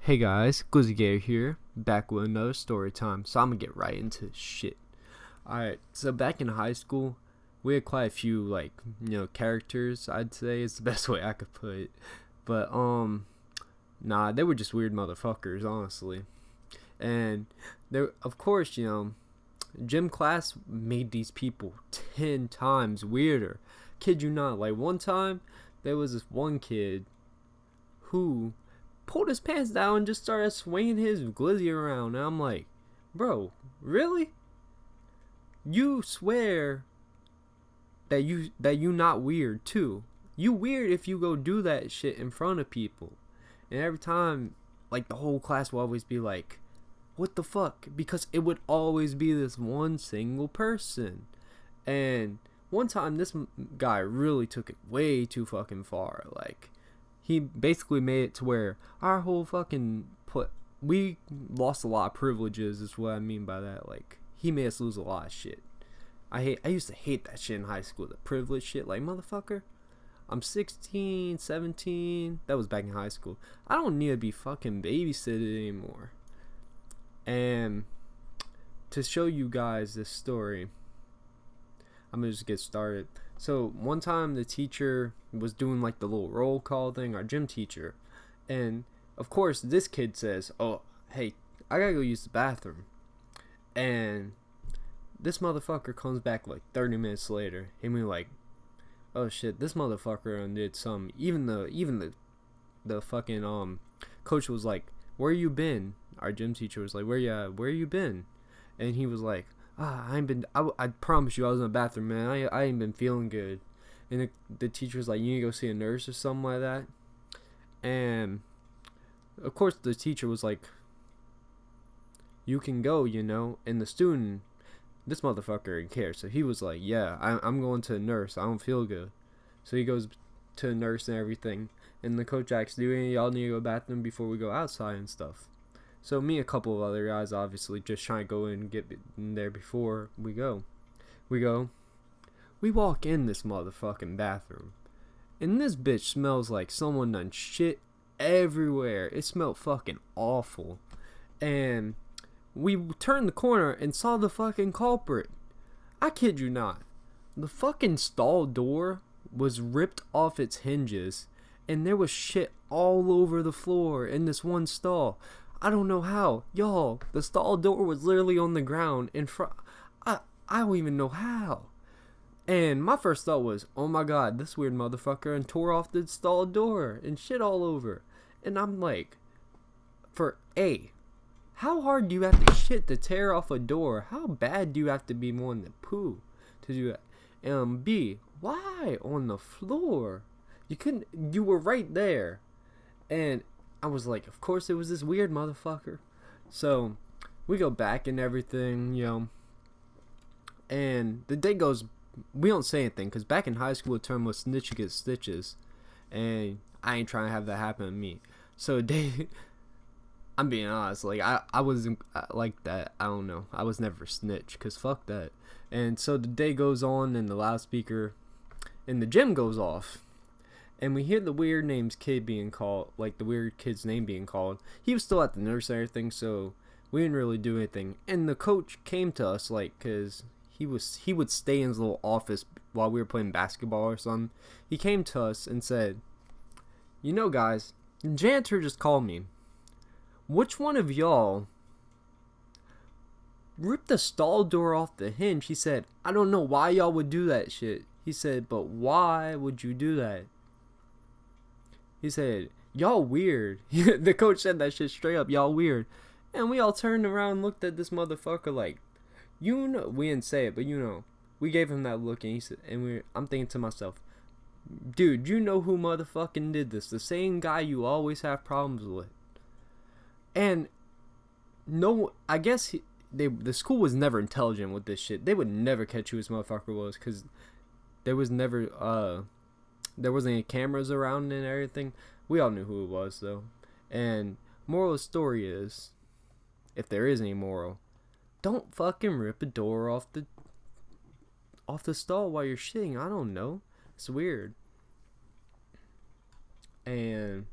Hey guys, Glizzygator here, back with another story time. So I'm gonna get right into shit. Alright, so back in high school, we had quite a few characters, I'd say is the best way I could put it. But nah, they were just weird motherfuckers, honestly. And there of course, gym class made these people 10 times weirder. Kid you not, like one time there was this one kid who pulled his pants down and just started swinging his glizzy around. And I'm like, bro, really? You swear that you not weird too. You weird if you go do that shit in front of people. And every time, like, the whole class will always be like, what the fuck? Because it would always be this one single person. And one time this guy really took it way too fucking far. Like, he basically made it to where our whole fucking we lost a lot of privileges is what I mean by that. Like, he made us lose a lot of shit. I used to hate that shit in high school, the privilege shit. Like, motherfucker, I'm 16, 17. That was back in high school. I don't need to be fucking babysitted anymore. And to show you guys this story, I'm gonna just get started. So one time the teacher was doing like the little roll call thing, our gym teacher, and of course this kid says, "Oh, hey, I gotta go use the bathroom," and this motherfucker comes back like 30 minutes later, and we're like, "Oh shit, this motherfucker did some." Even the fucking coach was like, "Where you been?" Our gym teacher was like, Where you been?" And he was like, I ain't been. I promise you, I was in the bathroom, man. I ain't been feeling good. And the teacher's like, you need to go see a nurse or something like that. And of course, the teacher was like, you can go, And the student, this motherfucker didn't care. So he was like, yeah, I'm going to a nurse. I don't feel good. So he goes to a nurse and everything. And the coach asks, do any of y'all need to go to the bathroom before we go outside and stuff? So me and a couple of other guys obviously just trying to go in and get in there before we go. We walk in this motherfucking bathroom. And this bitch smells like someone done shit everywhere. It smelled fucking awful. And we turned the corner and saw the fucking culprit. I kid you not. The fucking stall door was ripped off its hinges. And there was shit all over the floor in this one stall. I don't know how. Y'all, the stall door was literally on the ground in front. I don't even know how. And my first thought was, oh my god, this weird motherfucker and tore off the stall door and shit all over. And I'm like, how hard do you have to shit to tear off a door? How bad do you have to be wanting to poo to do that? And B, why on the floor? You were right there. And I was like, of course it was this weird motherfucker. So we go back and everything, and the day goes, we don't say anything, because back in high school the term was snitch you get stitches, and I ain't trying to have that happen to me. So I'm being honest, like I wasn't like that. I don't know, I was never snitch, because fuck that. And so the day goes on and the loudspeaker in the gym goes off. And we hear the weird names kid being called, like the weird kid's name being called. He was still at the nurse and everything, so we didn't really do anything. And the coach came to us, like, cause he would stay in his little office while we were playing basketball or something. He came to us and said, guys, the janitor just called me. Which one of y'all ripped the stall door off the hinge? He said, I don't know why y'all would do that shit. He said, but why would you do that? He said, y'all weird. The coach said that shit straight up, y'all weird. And we all turned around and looked at this motherfucker like, we didn't say it, but we gave him that look, and he said, I'm thinking to myself, dude, you know who motherfucking did this? The same guy you always have problems with. And no, I guess the school was never intelligent with this shit. They would never catch who this motherfucker was, because there was never, there wasn't any cameras around and everything. We all knew who it was, though. And moral of the story is, if there is any moral, don't fucking rip a door off the stall while you're shitting. I don't know. It's weird. And